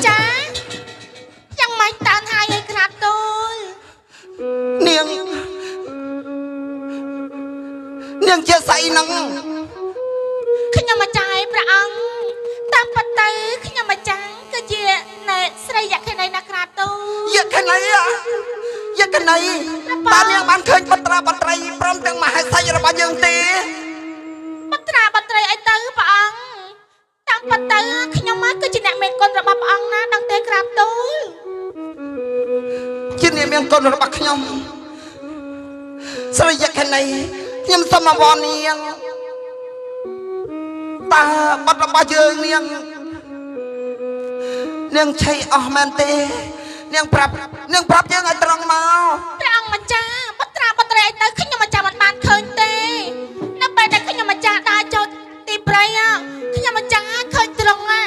ចាយ៉ាងម៉េចតានហើយឲ្យក្រាបទូលនាងជាស្អីហ្នឹងខ្ញុំម្ចាស់ឯព្រះអង្គតាមពិតទៅខ្ញុំម្ចាស់គឺជាអ្នកស្រីយក្ខិនីណាក្រាបទូលយក្ខិនីតានាងបានឃើញបត្រាបត្រីព្រមទាំងមហេសីរបស់យើងទេបត្រាបត្រីអីទៅព្រះអង្គតាមពិតទៅខ្ញុំមកគឺជាអ្នកមានគុណរបស់ព្រះអង្គណាដឹងទេក្រាបទូលជាអ្នកមានគុណរបស់ខ្ញុំស្រីយក្ខិនីខ្ញុំសូមអវនាងតើបាត់របស់យើងនាងឆៃអស់មែនទេនាងប្រាប់យើងឲ្យត្រង់មកព្រះអង្គម្ចាស់បត្រាបត្រីអីទៅខ្ញុំម្ចាស់មិនបានឃើញទេនៅពេលដែលខ្ញុំម្ចាស់ដើរចូលទីព្រៃខ្ញុំម្ចាស់ឃើញត្រង់ណា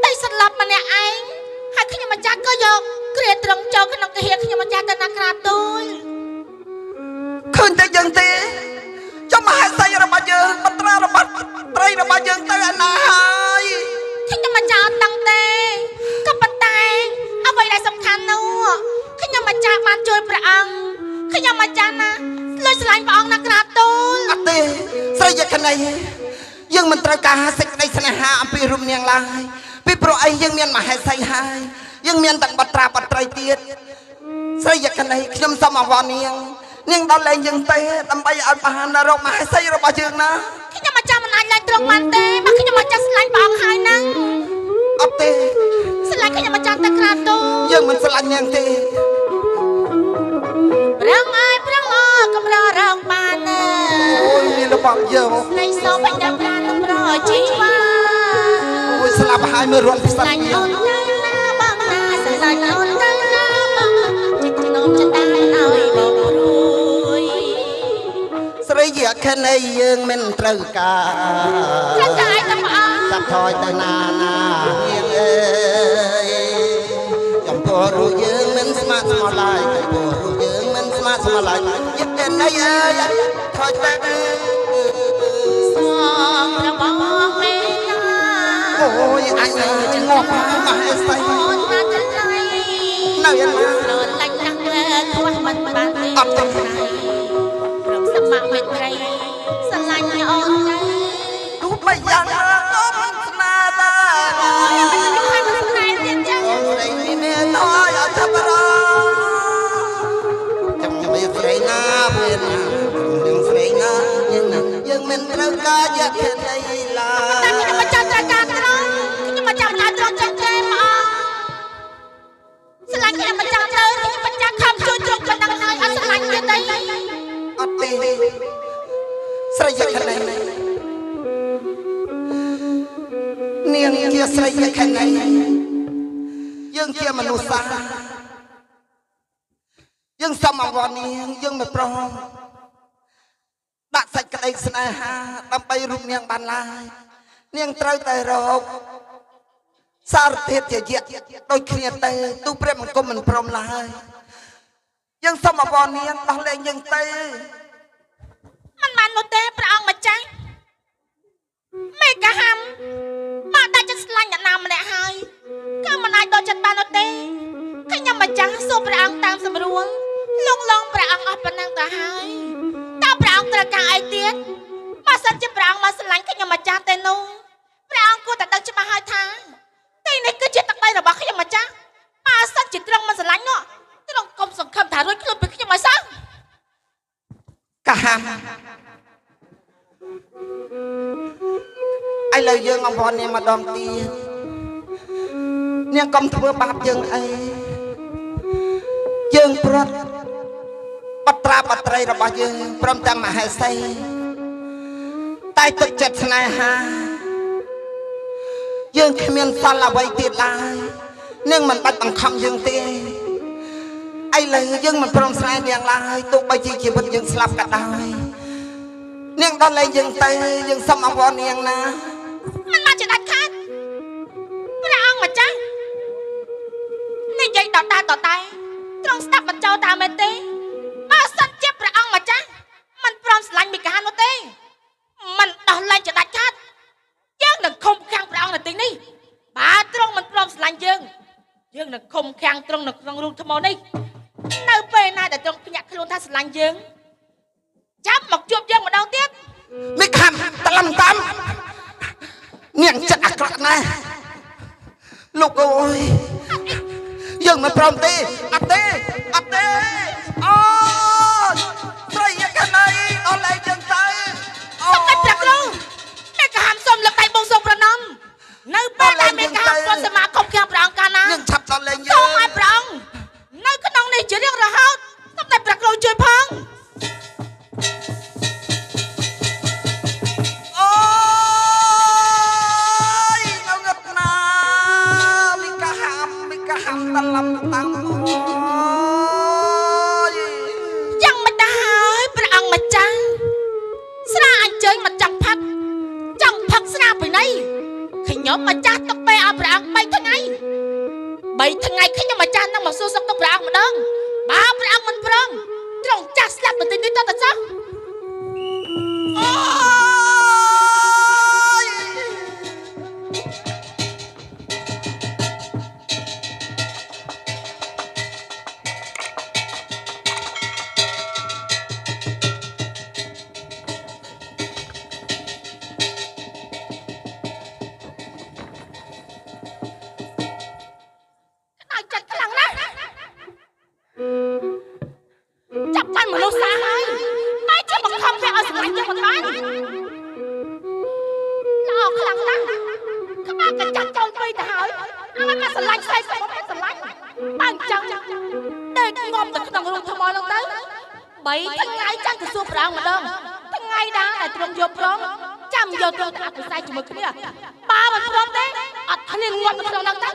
តែស្លាប់ម្នាក់ឯងហើយខ្ញុំម្ចាស់ក៏យកគ្រាត្រង់ចូលក្នុងកាហៀខ្ញុំម្ចាស់ទៅណាក្រាបទូលឃើញតែយើងទេចុះមហេសីរបស់យើងបត្រារបស់ត្រីរបស់យើងទៅឯណាហើយខ្ញុំម្ចាស់អត់ដឹងទេក៏ប៉ុន្តែអ្វីដែលសំខាន់នោះខ្ញុំម្ចាស់បានជួយព្រះអង្គខ្ញុំម្ចាស់ណាលួចស្រឡាញ់ព្រះអង្គណាក្រាបទូលអត់ទេស្រីយក្ខនីយើងមិនត្រូវការសេចក្តីស្នេហាអំពីរូបនាងឡើយពីព្រោះអីយើងមានមហេសីហើយយើងមានទាំងបត្រាបត្រីទៀតស្រីយក្ខនីខ្ញុំសូមអវនាងដល់លែងយើងទេដើម្បីឲ្យបានរកមហេសីរបស់យើងណាខ្ញុំម្ចាស់មិនអាចលែងត្រង់បានទេបើខ្ញុំម្ចាស់ស្រឡាញ់ព្រះអង្គហើយហ្នឹងអត់ទេស្រឡាញ់ខ្ញុំម្ចាស់តែក្រាបទូលយើងមិនស្រឡាញ់នាងទេព្រះអង្គអើយព្រះអង្គកំររងបានអូយមានរបស់យើងនៃសូមបិទដល់ប្រាណប្រជីវ៉ាអូយស្លាប់ហើយមើលរត់ផ្សែងអូនណាបងណាស្រឡាញ់អូនណាបងចិត្តខ្ញុំចិត្តតែឲ្យបងរួយស្រីយក្ខនីយើងមិនត្រូវការត្រូវការតែព្រះអង្គចាប់ថយទៅណានាងអើយចំពោះរូបយើងមិនស្មាក់ស្មោះឡើយចំពោះរូបយើងមិនស្មាក់ស្មោះឡើយយក្ខនីអើយថយទៅសំរបស់មេណាអូយអញងប់មហេសីអូនណាចន្ទៃនៅយ៉ាងណាស្រឡាញ់ណាស់ខ្វះមិនបានទេអត់ទេរកសមមិត្តរីស្រឡាញ់អូនណាទោះបីយ៉ាងណាក៏មិនស្នាដែរមិនស្នេហ៍ទៀតចឹងស្រីមានអើយអត់បរោចាំមានស្រីណាមាននឹងស្រីណាយើងមិនត្រូវការយក្ខនីឡើយតែខ្ញុំមិនចាំត្រូវការត្រង់ខ្ញុំមិនចាំត្រូវត្រង់ចឹងទេបងស្រឡាញ់ខ្ញុំមិនចាំត្រូវខ្ញុំមិនចាំខំជួយត្រង់ប៉ុណ្ណឹងហើយអត់ស្រឡាញ់ទៀតទេអត់ទេស្រីយក្ខនីនាងជាស្រីយក្ខនីយើងជាមនុស្សសាយើងសមអវនាងយើងមិនប្រហោដាក់សេចក្តីស្នេហាដើម្បីរូបនាងបានឡើយនាងត្រូវតែរកសារធាតុជាយៈដូចគ្នាទៅទូព្រះបង្គំមិនព្រមឡើយយើងសមអវនាងដោះលែងយើងទៅមិនបាននោះទេព្រះអង្គម្ចាស់មេកាហាំបានតែចិត្តស្លាញ់អ្នកណាម្នាក់ហើយគឺមិនអាចដកចិត្តបាននោះទេខ្ញុំម្ចាស់សួរព្រះអង្គតាមសម្រួលលងព្រះអង្គអស់ប៉ុណ្ណឹងទៅហើយតើព្រះអង្គត្រូវការអីទៀតបើសិនជាព្រះអង្គមកស្រឡាញ់ខ្ញុំម្ចាស់ទេនោះព្រះអង្គគួរតែដឹងច្បាស់ហើយថាទីនេះគឺជាទឹកដីរបស់ខ្ញុំម្ចាស់បើសិនជាត្រង់មិនស្រឡាញ់នោះត្រង់កុំសង្ឃឹមថារួចខ្លួនពីខ្ញុំឲ្យសោះកាហាំឥឡូវយើងអង្វរនាងម្ដងទៀតនាងកុំធ្វើបាបយើងអីយើងប្រត់បត្រាបត្រីរបស់យើងព្រមទាំងមហេសីតែទឹកចិត្តស្នេហាយើងគ្មានសល់អ្វីទៀតឡើយនាងមិនបាច់បង្ខំយើងទេឥឡូវយើងមិនព្រមស្នេហ៍នាងឡើយទោះបីជាជីវិតយើងស្លាប់ក៏ដោយនាងដល់លែងយើងទៅយើងសូមអង្វរនាងណាមិនមកជាដាច់ខាតព្រះអង្គម្ចាស់និយាយតតែត្រង់ស្ដាប់បញ្ចោតាមមែនទេបើសិនជាព្រះអង្គម្ចាស់មិនព្រមស្រឡាញ់មីកានោះទេមិនដោះលែងជាដាច់ខាតយើងនឹងឃុំខាំងព្រះអង្គនៅទីនេះបើទ្រង់មិនព្រម ញយើងនឹងខំខាំងត្រង់នៅក្នុងរូបថ្មនេះនៅពេលណាដែលត្រង់ភ្ញាក់ខ្លួនថាស្រឡាញ់យើងចាំមកជួបយើងម្ដងទៀត នេះខំតឡំតាមនាងចិត្តអាក្រក់ណាស់លោកអើយយើងមិនព្រមទេអត់ទេអូស្រីយ៉ាងណាអត់លែងយើងទៅអូ សុំតែប្រាក់គ្រូមេកាហាមសុំលើកដៃបងសុំប្រណំនៅពេលដែលមេកាហាមគាត់សមាគមខាងព្រះអង្គកាលណា យើងឆាប់ដល់លែងយើ សូ ង មឲ្យព្រះអង្គនៅក្នុងនេះជារៀងរហូតសុំតែប្រាក់គ្រូជួយផង អូយនៅងឹតណាមីកាហាំតឡំតាមអូយ យ៉ាងមិនដែរហើយព្រះអង្គម្ចាស់ស្រាអញ្ជើញមកចង់ផឹកស្រាពីណីខ្ញុំម្ចាស់ទុកពេលឲ្យព្រះអង្គ3ថ្ងៃខ្ញុំម្ចាស់នឹងមកសួរសុខទុក្ខព្រះអង្គម្ដងបើព្រះអង្គមិនព្រមត្រង់ចាស់ស្លាប់ទៅទីនេះតទៅចុះ អូយ ឲ្យចាត់ខ្លាំងណាស់ចាប់បានមនុស្សសាហើយតែជាបង្ខំគេឲ្យសម្លាញ់យើងមិនបានល្អខ្លាំងណាស់ក្បាលក៏ចាត់ចូលពេកទៅហើយឲ្យមកសម្លាញ់ស្អីស្អីមកសម្លាញ់បើអញ្ចឹងដេកងំទៅក្នុងរូបថ្មនោះទៅ3ថ្ងៃចាំទៅសួរព្រះអង្គម្ដងថ្ងៃណាដែលទ្រង់យកព្រមចាំយកទ្រង់ទៅអភិសេកជាមួយគ្នាបើមិនព្រមទេអត់គ្នាងាប់នៅក្នុងនោះទៅ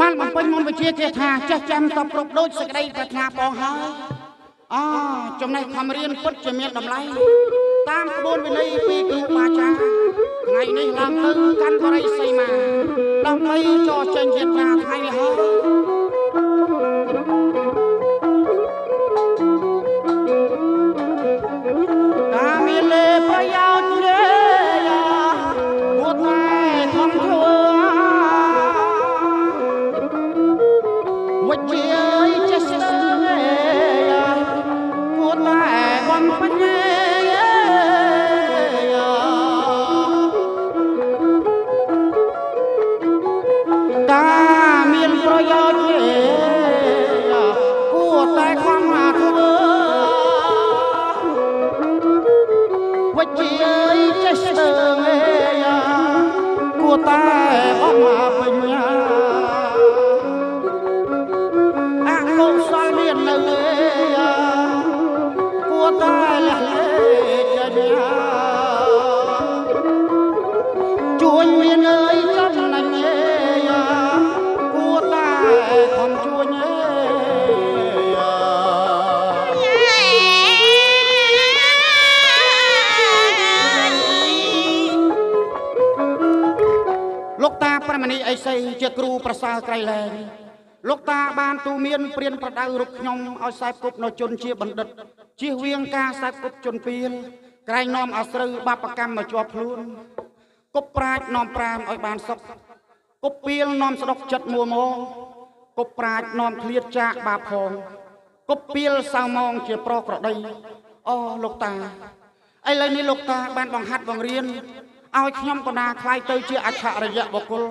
បានបំពេញមុនវិជាគេថាចេះចាំតបគ្រប់ដូចសេចក្តីប្រាថ្នាបងហើយអូចំណេះខំរៀនពិតជាមានតម្លៃតាមក្បួនវិន័យពីគ្រូបាអាចារ្យថ្ងៃនេះឡើងទៅកាន់បរិស័យមកដើម្បីចោះចេញយាត្រាថ្ងៃនេះហើយតាមមានលេប្រយោជន៍ទេពួតតែខំធ្វើវិជាចេះស្ទើរពួតតែបំពេញតាមានប្រយោជន៍គួរតែខំធ្វើវិជាចេះស្ទើរគួរតែបំពេញកុសលមាននៅគួរតែលះលេចជួយមានអើយចំណេញគួរតែខំជួយលោកតាប្រមនីអីសីជាគ្រូប្រសើរក្រៃលែងលោកតាបានទូមានព្រានប្រដៅរូបខ្ញុំឲ្យខ្សែគប់នៅជនជាបណ្ឌិតជៀសវាងការខ្សែគប់ជនពៀលក្រែងនាំអាស្រូវបាបកម្មមកជាប់ខ្លួនគប់ប្រាជ្ញនាំប្រាមឲ្យបានសុខគប់ពៀលនាំស្ដុកចិត្តមួម៉ងគប់ប្រាជ្ញនាំឃ្លាតចាកបាបផងគប់ពៀលសៅម៉ងជាប្រុសក្រដីអូលោកតាឥឡូវនេះលោកតាបានបង្ហាត់បង្រៀនឲ្យខ្ញុំកណាខ្លាយទៅជាអច្ឆរិយបុគ្គល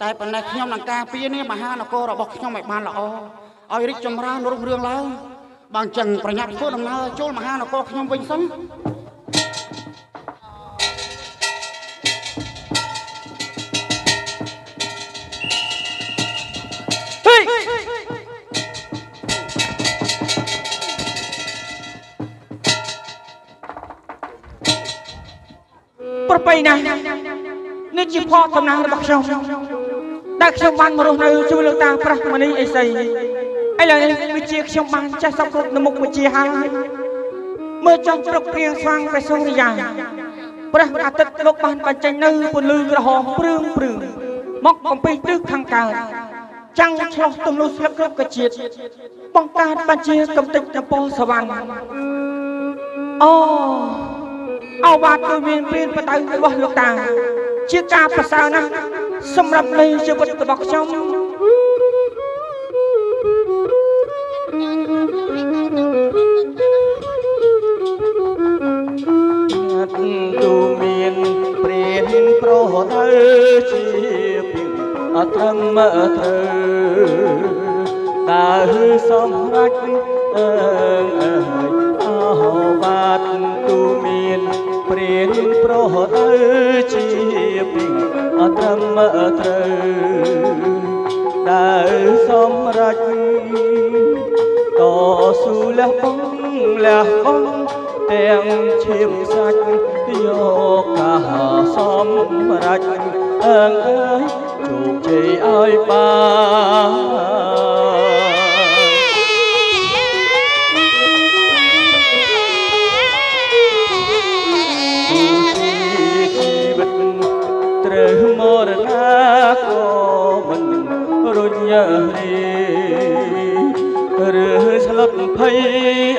តែប៉ុណ្ណេះខ្ញុំនឹងការពារនេះមហានគររបស់ខ្ញុំឲ្យបានល្អឲ្យរីកចម្រើនរុងរឿងឡើងបើអញ្ចឹងប្រញាប់ធ្វើដំណើរចូលមហានគរខ្ញុំវិញសិន ប ប្របីណាស់នេះជាផលសំណាងរបស់ខ្ញុំដែលខ្ញុំបានមករស់នៅជួយលោកតាប្រាស់មនីអីសីឥឡូវនេះវិជាខ្ញុំបានចេះសពគ្រប់នៅមុខវិជាហើយមើលចង់ព្រឹកព្រៀងស្វាងព្រះសូរិយាព្រះអាទិត្យលោកបានបញ្ចេញនៅពន្លឺក្រហមព្រឿងមកបំពេញទិសខាងកើតចាំងឆ្លោះទំនុស្លឹកគ្រប់កជាតិបង្កើតបញ្ជាកំតិចតពោសវណ្ណអវាទគឺមានព្រានបដៅរបស់លោកតាជាការប្រសើរណាស់សម្រាប់នៃជីវិតរបស់ខ្ញុំទូមានព្រានប្រហទៅជាពីអធម្មត្រូវតើសម្រេចអហបាតទូមានព្រានប្រហទៅជាពីអធម្មត្រូវតើសម្រេចតស៊ូលះបងទាំងឈាមសាច់យកការសម្រេចអើយជោគជ័យឲ្យបានជីវិតត្រូវមរណាក៏មិនរុញឬស្លុតភ័យ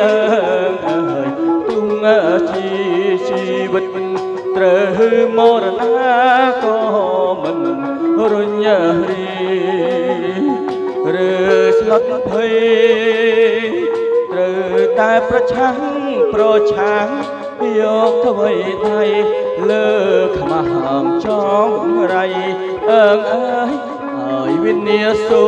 អើយទុំជីវិតត្រូវមរណាក៏មិនរុញឬស្លុតភ័យត្រូវតែប្រឆាំងយកអ្វីថៃលើខ្មាំចងរៃអើយឲ្យវិញ្ញាសូ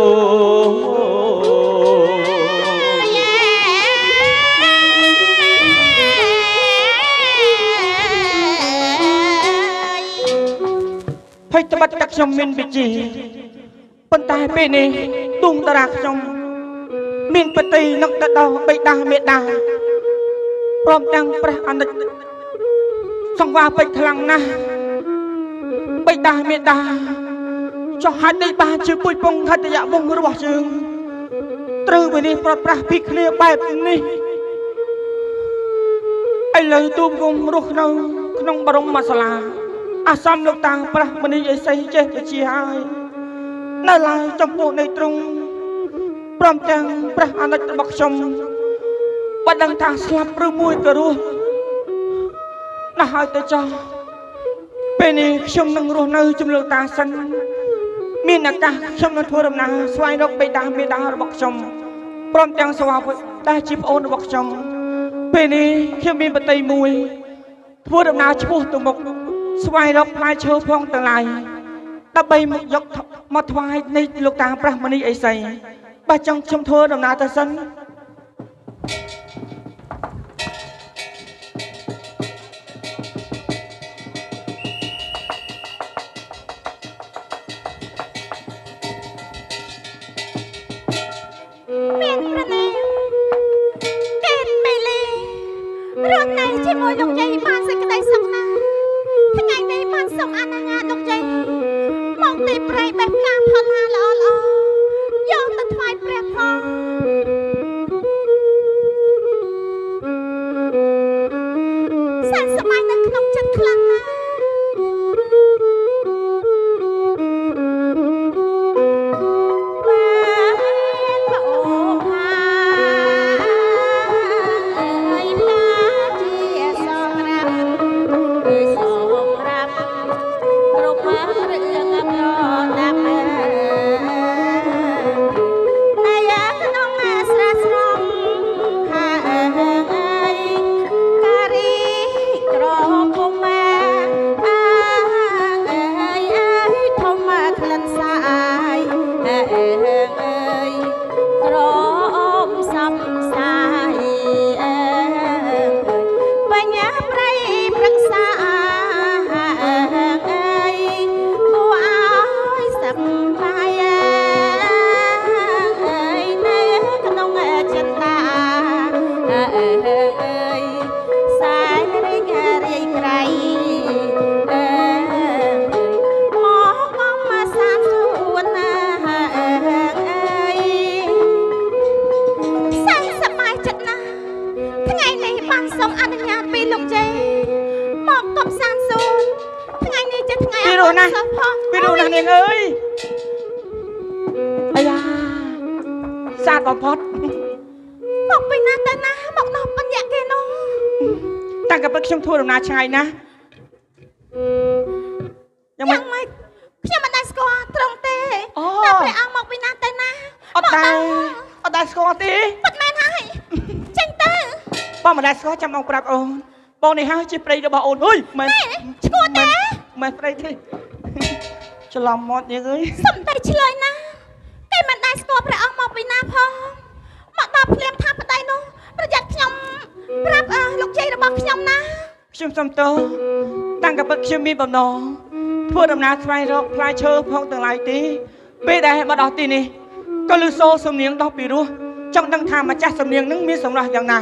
ភ័យត្បិតតែខ្ញុំមានវិជាប៉ុន្តែពេលនេះទុំតារាខ្ញុំមានបតីនឹកទៅដល់បិតាមេដាព្រមទាំងព្រះអនិច្ចសង្វារពេចខ្លាំងណាស់បិតាមេដាចុះហេតុនេះបានជាពុយពងហត្ថយវង្សរបស់យើងត្រូវវិនិច្ឆ័យប្រត់ប្រាស់ពីគ្នាបែបនេះឥឡូវទូមគុំរស់នៅក្នុងបរមសាលាអាសន្នលោកតាប្រាស់មនីអេសីចេះវិជាហើយនៅឡើយចំពោះនៃទ្រង់ព្រមទាំងព្រះអនិច្ចរបស់ខ្ញុំបើដឹងថាស្លាប់ឬមួយក៏រស់ណាស់ហើយទៅចោះពេលនេះខ្ញុំនឹងរស់នៅជំនឿតាសិនមានឱកាសខ្ញុំនឹងធ្វើដំណើរស្វែងរកបេតាមេដារបស់ខ្ញុំព្រមទាំងស្វាវុធដែលជាប្អូនរបស់ខ្ញុំពេលនេះខ្ញុំមានបតីមួយធ្វើដំណើរឆ្ពោះទៅមុខស្វែងរកផ្លែឈើផងទាំងឡាយដើម្បីយកមកថ្វាយនៃលោកតាប្រាស់មនីអេសីបើចង់ខ្ញុំធ្វើដំណើរទៅសិនមានប្រណែកេតបេលីរត់នៅជាមួយលោកយាយបានសេចក្តីសុខណាស់ថ្ងៃនេះបានសុំអនុញ្ញាតលោកយាយមកទីព្រៃបេះផ្កាផលហាល្អយកទៅថ្វាយព្រះផងសែនសប្បាយនៅក្នុងចិត្តខ្លាំងណាស់នៅ ពីរោះណាស់ពីរោះណាស់នាងអើយអាយ៉ាសាទបំផុតមកពីណាទៅណាមកដល់បញ្ញគេនោះតាំងពីខ្ញុំធ្វើដំណើរឆ្ងាយណាស់យ៉ាងម៉េចខ្ញុំមិនដែលស្គាល់ត្រង់ទេតែព្រះអង្គមកពីណាទៅណាអត់ដែលស្គាល់ទេពិតមែនហើយចេញទៅបងមិនដែលស្គាល់ចាំបងប្រាប់អូនបងនេះហើយជាប្តីរបស់អូនអើយមិនឈ្មោះទេមិនប្តីទេច្រឡំមាត់យើងអើយសំដីឆ្លើយណាគេមិនដែលស្គាល់ព្រះអង្គមកពីណាផងមកដល់ភ្លាមថាប្តីនោះប្រយ័ត្នខ្ញុំប្រាប់លោកជ័យរបស់ខ្ញុំណាខ្ញុំសុំទោសតាំងពីខ្ញុំមានបំណងធ្វើដំណើរស្វែងរកផ្លែឈើផងទាំងឡាយទេពេលដែលមកដល់ទីនេះក៏ឮសូរសំនៀងដោះពីរោះចង់ដឹងថាម្ចាស់សំនៀងនឹងមានសម្រស់យ៉ាងណា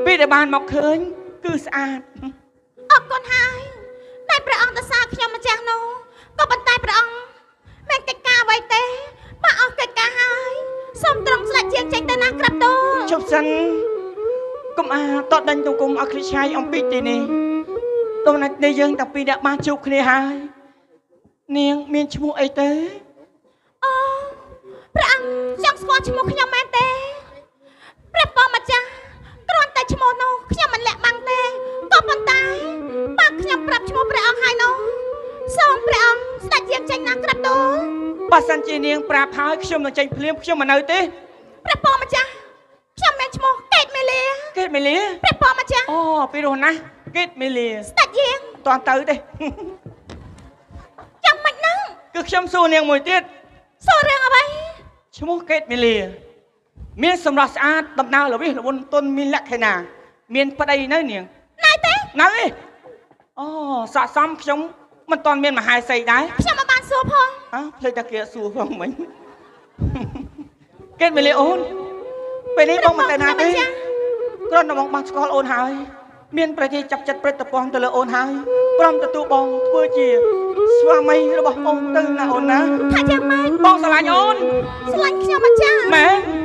ពេលដែលបានមកឃើញគឺស្អាតអរគុណហើយតែព្រះអង្គទៅសារខ្ញុំម្ចាស់នោះក៏ប៉ុន្តែព្រះអង្គមានកិច្ចការអ្វីទេមកអស់កិច្ចការហើយសូមត្រង់ស្ដេចជាងចេញទៅណាក្រាបទូលជប់សិនកុំតដេញទង្គមអស់គ្នាឆ្ងាយអំពីទីនេះតំណាច់នេះយើងតាំងពីអ្នកបានជួបគ្នាហើយនាងមានឈ្មោះអីទៅអូព្រះអង្គចង់ស្គាល់ឈ្មោះខ្ញុំមែនទេព្រះបងម្ចាស់គ្រាន់តែឈ្មោះនោះខ្ញុំមិនលាក់បាំងទេក៏ប៉ុន្តែបើខ្ញុំប្រាប់ឈ្មោះព្រះអង្គហើយនោះសូមព្រះអង្គស្ដេចយាងចេញណាក្រាបទូលបើសិនជានាងប្រាប់ហើយខ្ញុំនឹងចេញភ្លាមខ្ញុំមិននៅទេព្រះបងម្ចាស់ខ្ញុំមានឈ្មោះកេតមេលាព្រះបងម្ចាស់អូពីរោះណាស់កេតមេលាស្ដេចយាងតើទៅទេចាំមិនហ្នឹងគឺខ្ញុំសួរនាងមួយទៀតសួររឿងអ្វីឈ្មោះកេតមេលាមានសម្រស់ស្អាតដំណើរល្វីសល្វុនទុនមានលក្ខណៈមានប្តីនៅនាងណៃទេណៃអូស័កសមខ្ញុំមិនទាន់មានមហេសីដែរខ្ញុំមិនបានសួរផងភ្លេចតែគេសួរផងមិញកេតមេលាអូនពេលនេះបងមិនទៅណាទេគ្រាន់តែបងបានស្គាល់អូនហើយមានប្រជាចាប់ចិត្តព្រឹត្តពងទៅលើអូនហើយព្រមទទួលបងធ្វើជាស្វាមីរបស់អូនទៅណាអូនណាថាយ៉ាងម៉េចបងស្រឡាញ់អូនស្រឡាញ់ខ្ញុំម្ចាស់ម៉ែ